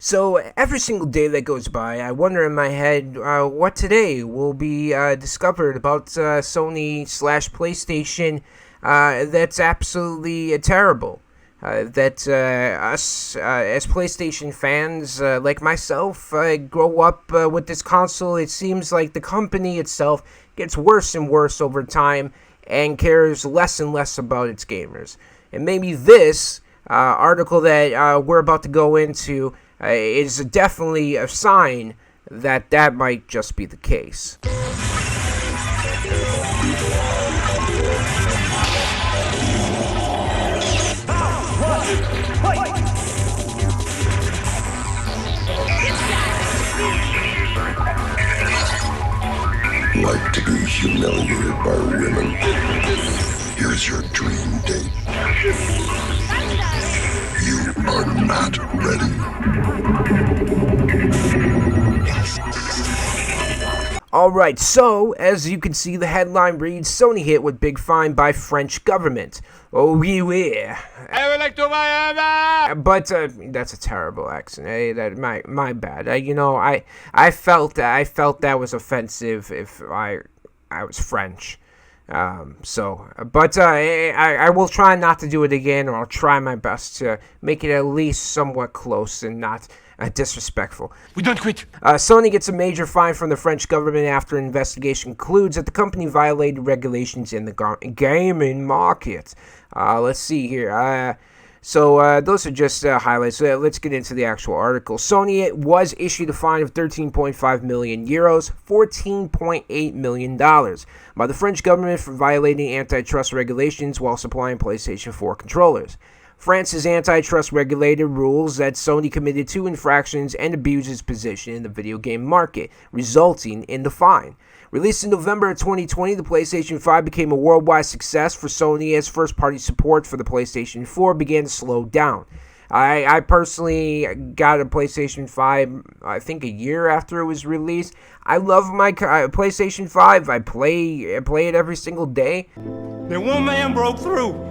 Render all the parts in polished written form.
So every single day that goes by, I wonder in my head what today will be discovered about Sony slash PlayStation that's absolutely terrible. That us as PlayStation fans, like myself, grow up with this console. It seems like the company itself gets worse and worse over time and cares less and less about its gamers. And maybe this article that we're about to go into is definitely a sign that that might just be the case. Like to be humiliated by women. Here's your dream date. You are not ready. Alright, so, as you can see, the headline reads, Sony hit with big fine by French government. Oh, oui, oui. But, that's a terrible accent. Hey, my bad. I felt that was offensive if I was French. But I will try not to do it again, or I'll try my best to make it at least somewhat close and not disrespectful. We don't quit. Sony gets a major fine from the French government after an investigation concludes that the company violated regulations in the gaming market. Let's see here. So those are just highlights. Let's get into the actual article. Sony was issued a fine of 13.5 million euros, $14.8 million, by the French government for violating antitrust regulations while supplying PlayStation 4 controllers. France's antitrust regulator rules that Sony committed 2 infractions and abused its position in the video game market, resulting in the fine. Released in November of 2020, the PlayStation 5 became a worldwide success for Sony as first-party support for the PlayStation 4 began to slow down. I personally got a PlayStation 5, I think, a year after it was released. I love my PlayStation 5. I play it every single day. Then one man broke through.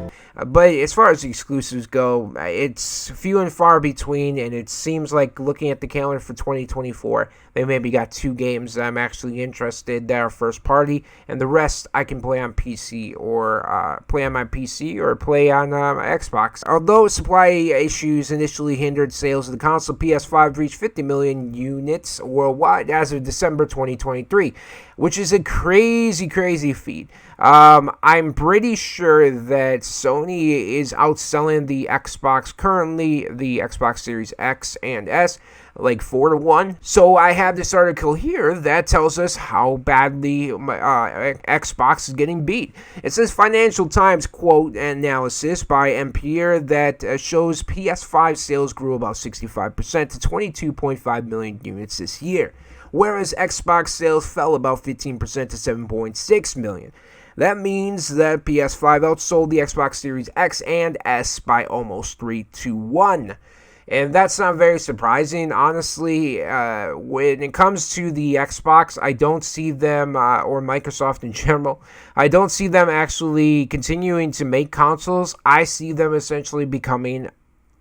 But as far as the exclusives go, it's few and far between, and it seems like looking at the calendar for 2024, they maybe got 2 games that I'm actually interested that are first party, and the rest I can play on PC or play on my PC or play on Xbox. Although supply issues initially hindered sales of the console, PS5 reached 50 million units worldwide as of December 2023, which is a crazy feat. I'm pretty sure that Sony is outselling the Xbox currently, the Xbox Series X and S, like 4-1. So I have this article here that tells us how badly Xbox is getting beat. It says Financial Times quote analysis by Ampere that shows PS5 sales grew about 65% to 22.5 million units this year, whereas Xbox sales fell about 15% to 7.6 million. That means that PS5 outsold the Xbox Series X and S by almost 3-1. And that's not very surprising, honestly. When it comes to the Xbox, I don't see them, or Microsoft in general, I don't see them actually continuing to make consoles. I see them essentially becoming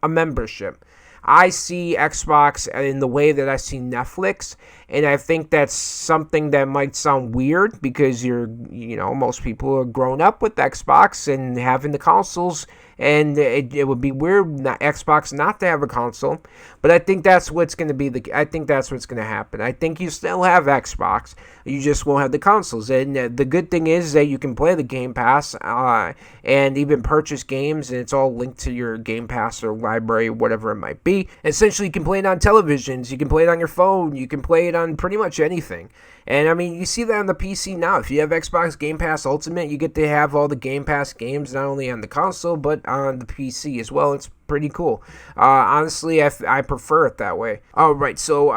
a membership. I see Xbox in the way that I see Netflix, and I think that's something that might sound weird because most people are grown up with Xbox and having the consoles, and it would be weird Xbox not to have a console. But I think that's what's going to be I think that's what's going to happen. I think you still have Xbox, you just won't have the consoles. And the good thing is that you can play the Game Pass and even purchase games, and it's all linked to your Game Pass or library, whatever it might be. Essentially, you can play it on televisions, you can play it on your phone, you can play it on pretty much anything. And I mean, you see that on the PC now. If you have Xbox Game Pass Ultimate, you get to have all the Game Pass games not only on the console but on the PC as well. It's pretty cool. Honestly, I prefer it that way. Alright, so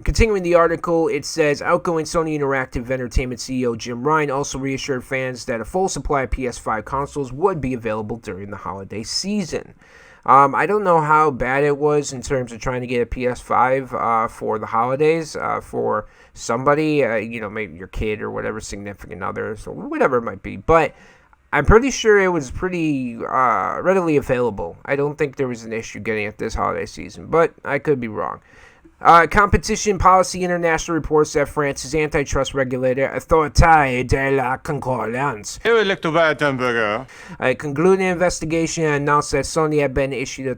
continuing the article, it says outgoing Sony Interactive Entertainment CEO Jim Ryan also reassured fans that a full supply of PS5 consoles would be available during the holiday season. I don't know how bad it was in terms of trying to get a PS5 for the holidays for somebody, maybe your kid or whatever, significant others or whatever it might be. But I'm pretty sure it was pretty readily available. I don't think there was an issue getting it this holiday season, but I could be wrong. Competition Policy International reports that France's antitrust regulator, Autorité de la Concurrence, concluded an investigation and announced that Sony had been issued a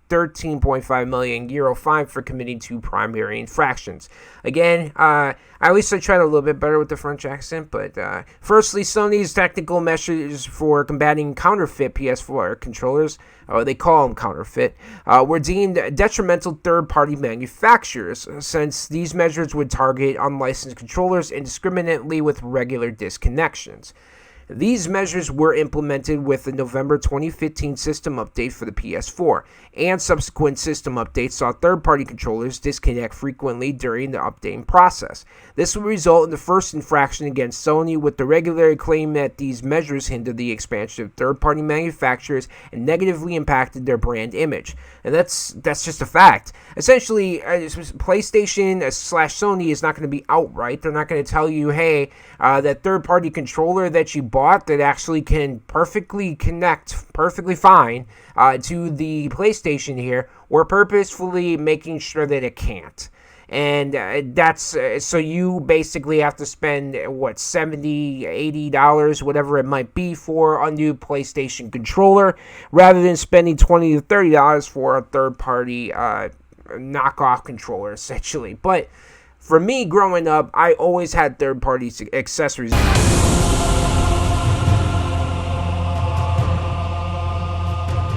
€13.5 million fine for committing two primary infractions. Again, at least I tried a little bit better with the French accent, but firstly, Sony's technical measures for combating counterfeit PS4 controllers, or they call them counterfeit, were deemed detrimental third-party manufacturers, since these measures would target unlicensed controllers indiscriminately with regular disconnections. These measures were implemented with the November 2015 system update for the PS4, and subsequent system updates saw third-party controllers disconnect frequently during the updating process. This would result in the first infraction against Sony, with the regulator claiming that these measures hindered the expansion of third-party manufacturers and negatively impacted their brand image. And that's just a fact. Essentially, PlayStation / Sony is not going to be outright. They're not going to tell you, hey, that third-party controller that you bought that actually can perfectly connect perfectly fine to the PlayStation here, we're purposefully making sure that it can't. And that's so you basically have to spend $70, $80, whatever it might be, for a new PlayStation controller, rather than spending $20 to $30 for a third-party knockoff controller, essentially. But for me, growing up, I always had third-party accessories.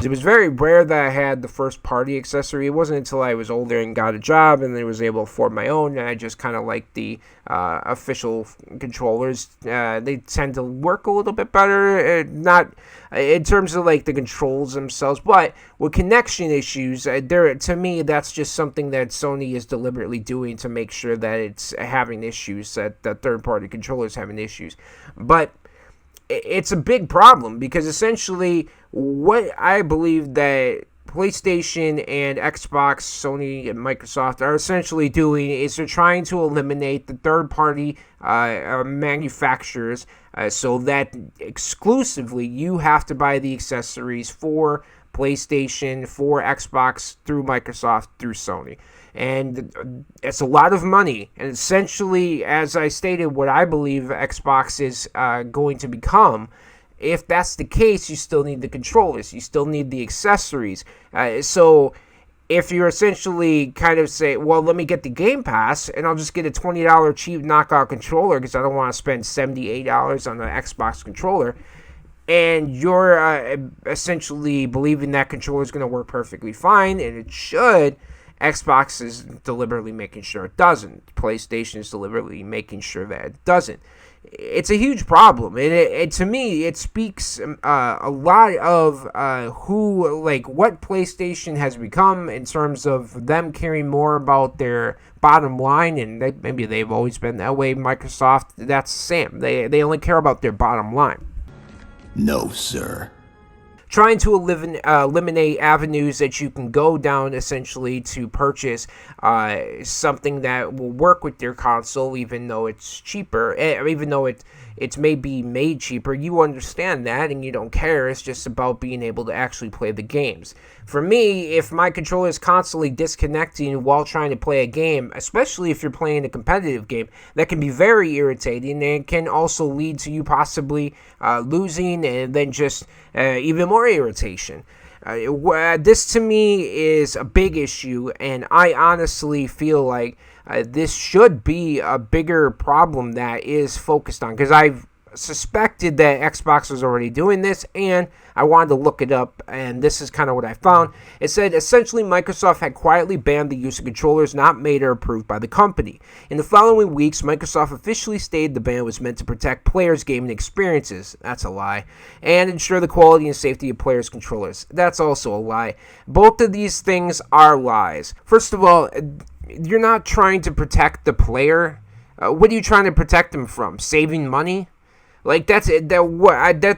It was very rare that I had the first party accessory. It wasn't until I was older and got a job and then was able to afford my own, and I just kind of liked the official controllers. They tend to work a little bit better, not in terms of like the controls themselves, but with connection issues, to me, that's just something that Sony is deliberately doing to make sure that it's having issues, that the third-party controllers having issues. But it's a big problem, because essentially what I believe that PlayStation and Xbox, Sony, and Microsoft are essentially doing is they're trying to eliminate the third-party manufacturers, so that exclusively you have to buy the accessories for PlayStation, for Xbox, through Microsoft, through Sony. And it's a lot of money. And essentially, as I stated, what I believe Xbox is going to become, if that's the case, you still need the controllers. You still need the accessories. So if you're essentially kind of say, well, let me get the Game Pass, and I'll just get a $20 cheap knockout controller because I don't want to spend $78 on the Xbox controller, and you're essentially believing that controller is going to work perfectly fine, and it should, Xbox is deliberately making sure it doesn't. PlayStation is deliberately making sure that it doesn't. It's a huge problem. To me, it speaks a lot of what PlayStation has become in terms of them caring more about their bottom line, and maybe they've always been that way. Microsoft, that's the same. They only care about their bottom line. No, sir. Trying to eliminate avenues that you can go down, essentially, to purchase something that will work with your console, even though it's cheaper, even though it's maybe made cheaper. You understand that, and you don't care. It's just about being able to actually play the games. For me, if my controller is constantly disconnecting while trying to play a game, especially if you're playing a competitive game, that can be very irritating, and it can also lead to you possibly losing, and then just even more irritation. This to me is a big issue, and I honestly feel like this should be a bigger problem that is focused on, because I've suspected that Xbox was already doing this, and I wanted to look it up, and this is kind of what I found. It said, essentially, Microsoft had quietly banned the use of controllers not made or approved by the company. In the following weeks, Microsoft officially stated the ban was meant to protect players' gaming experiences. That's a lie. And ensure the quality and safety of players' controllers. That's also a lie. Both of these things are lies. First of all, you're not trying to protect the player. What are you trying to protect them from? Saving money? Like, that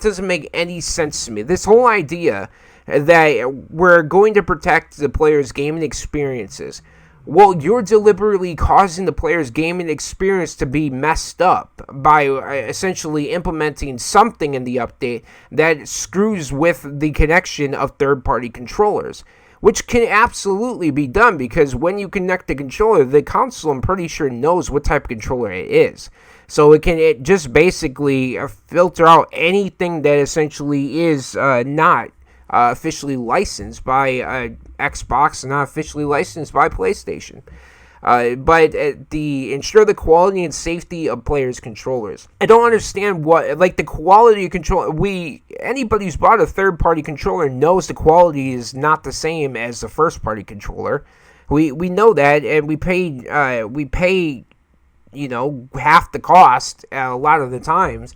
doesn't make any sense to me. This whole idea that we're going to protect the player's gaming experiences. Well, you're deliberately causing the player's gaming experience to be messed up by essentially implementing something in the update that screws with the connection of third-party controllers, which can absolutely be done because when you connect the controller, the console, I'm pretty sure, knows what type of controller it is. So it just basically filter out anything that essentially is not officially licensed by Xbox and not officially licensed by PlayStation. But ensure the quality and safety of players' controllers. I don't understand the quality of control. Anybody who's bought a third-party controller knows the quality is not the same as the first-party controller. We know that, and we pay half the cost a lot of the times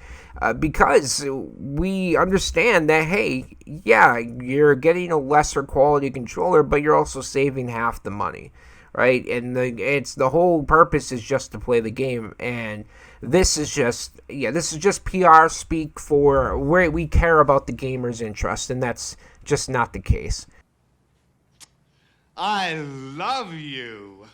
because we understand that, hey, yeah, you're getting a lesser quality controller, but you're also saving half the money, right? And the whole purpose is just to play the game, and this is just PR speak for where we care about the gamer's interest, and that's just not the case. I love you.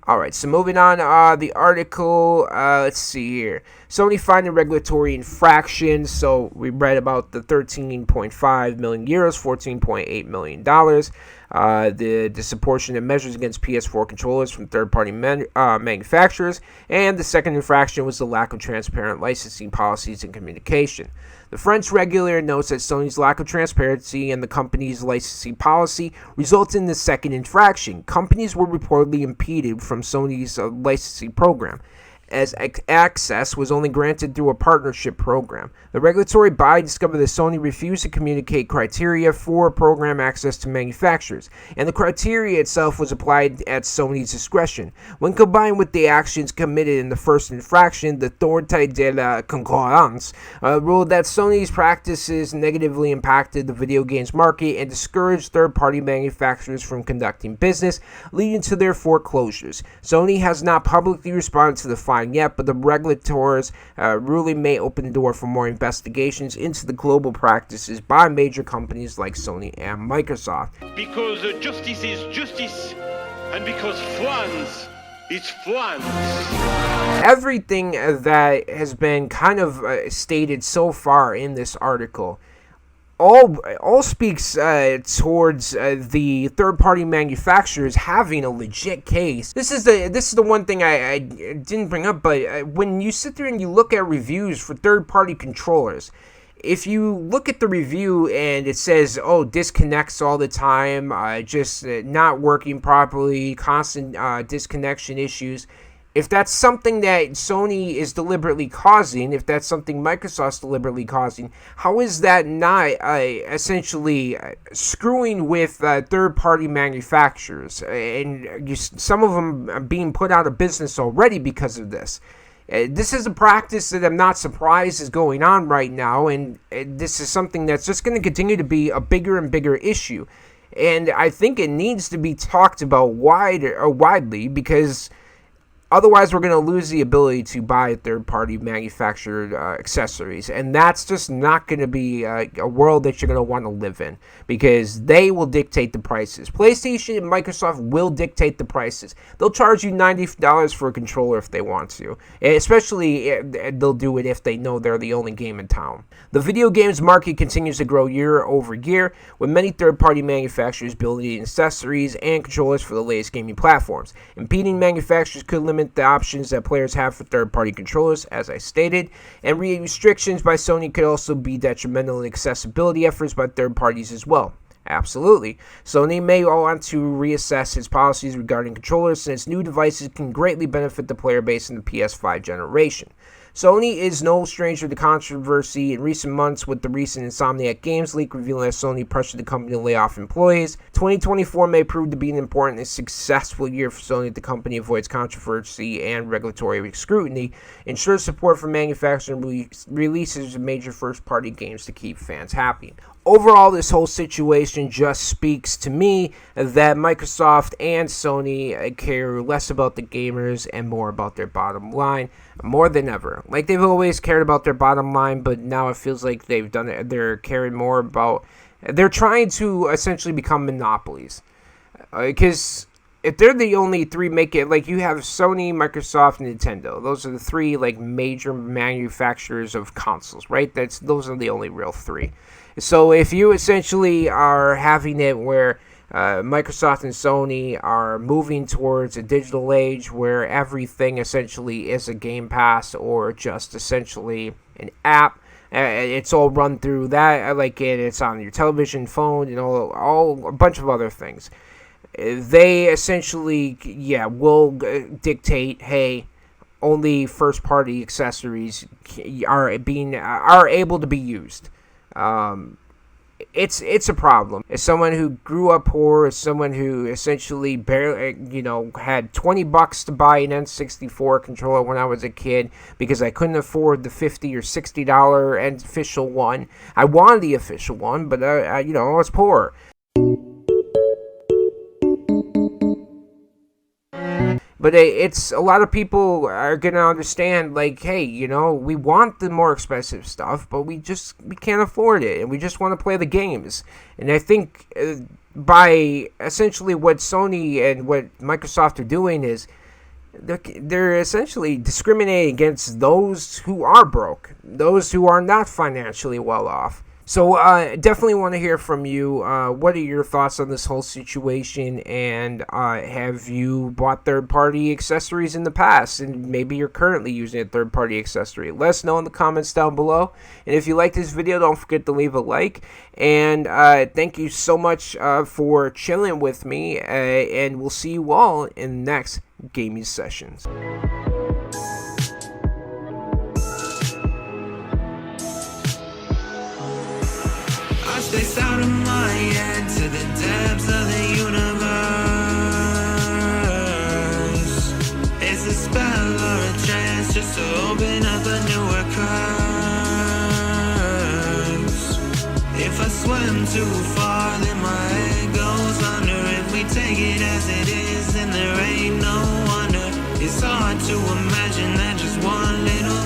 All right, so moving on, the article, let's see here. Sony fined a regulatory infraction, so we read about the 13.5 million euros, $14.8 million. The disproportionate measures against PS4 controllers from third-party manufacturers, and the second infraction was the lack of transparent licensing policies and communication. The French regulator notes that Sony's lack of transparency and the company's licensing policy resulted in the second infraction. Companies were reportedly impeded from Sony's licensing program, as access was only granted through a partnership program. The regulatory body discovered that Sony refused to communicate criteria for program access to manufacturers, and the criteria itself was applied at Sony's discretion. When combined with the actions committed in the first infraction, the Autorité de la Concurrence ruled that Sony's practices negatively impacted the video games market and discouraged third-party manufacturers from conducting business, leading to their foreclosures. Sony has not publicly responded to the fine yet, but the regulators ruling may open the door for more investigations into the global practices by major companies like Sony and Microsoft. Because justice is justice, and because France is France. Everything that has been kind of stated so far in this article all speaks towards the third-party manufacturers having a legit case. This is the one thing I didn't bring up, but when you sit there and you look at reviews for third-party controllers, if you look at the review and it says, oh, disconnects all the time, just not working properly, constant disconnection issues, if that's something that Sony is deliberately causing, if that's something Microsoft's deliberately causing, how is that not essentially screwing with third-party manufacturers? And some of them are being put out of business already because of this. This is a practice that I'm not surprised is going on right now, and this is something that's just going to continue to be a bigger and bigger issue. And I think it needs to be talked about widely because otherwise, we're going to lose the ability to buy third-party manufactured accessories, and that's just not going to be a world that you're going to want to live in because they will dictate the prices. PlayStation and Microsoft will dictate the prices. They'll charge you $90 for a controller if they want to, and especially they'll do it if they know they're the only game in town. The video games market continues to grow year over year, with many third-party manufacturers building accessories and controllers for the latest gaming platforms. Impeding manufacturers could limit the options that players have for third-party controllers, as I stated, and restrictions by Sony could also be detrimental in accessibility efforts by third parties as well. Absolutely. Sony may want to reassess its policies regarding controllers since new devices can greatly benefit the player base in the PS5 generation. Sony is no stranger to controversy in recent months with the recent Insomniac Games leak revealing that Sony pressured the company to lay off employees. 2024 may prove to be an important and successful year for Sony as the company avoids controversy and regulatory scrutiny, ensures support for manufacturing releases of major first-party games to keep fans happy. Overall, this whole situation just speaks to me that Microsoft and Sony care less about the gamers and more about their bottom line, more than ever. Like they've always cared about their bottom line, but now it feels like they've done it. They're caring more about. They're trying to essentially become monopolies, because if they're the only three make it, like you have Sony, Microsoft, and Nintendo. Those are the three like major manufacturers of consoles, right? Those are the only real three. So if you essentially are having it where Microsoft and Sony are moving towards a digital age where everything essentially is a Game Pass or just essentially an app. It's all run through that. I like it. It's on your television, phone, all a bunch of other things. They essentially, will dictate, hey, only first-party accessories are able to be used. It's a problem. As someone who grew up poor, as someone who essentially barely, had $20 to buy an N64 controller when I was a kid because I couldn't afford the $50 or $60 official one. I wanted the official one, but I was poor. But it's a lot of people are going to understand, like, hey, we want the more expensive stuff, but we can't afford it, and we just want to play the games. And I think by essentially what Sony and what Microsoft are doing is they're essentially discriminating against those who are broke, those who are not financially well off. So definitely want to hear from you. What are your thoughts on this whole situation? And have you bought third-party accessories in the past? And maybe you're currently using a third-party accessory. Let us know in the comments down below. And if you like this video, don't forget to leave a like. And thank you so much for chilling with me. And we'll see you all in the next gaming sessions. This out of my head to the depths of the universe. It's a spell or a chance just to open up a newer curse. If I swim too far, then my head goes under. If we take it as it is, then there ain't no wonder. It's hard to imagine that just one little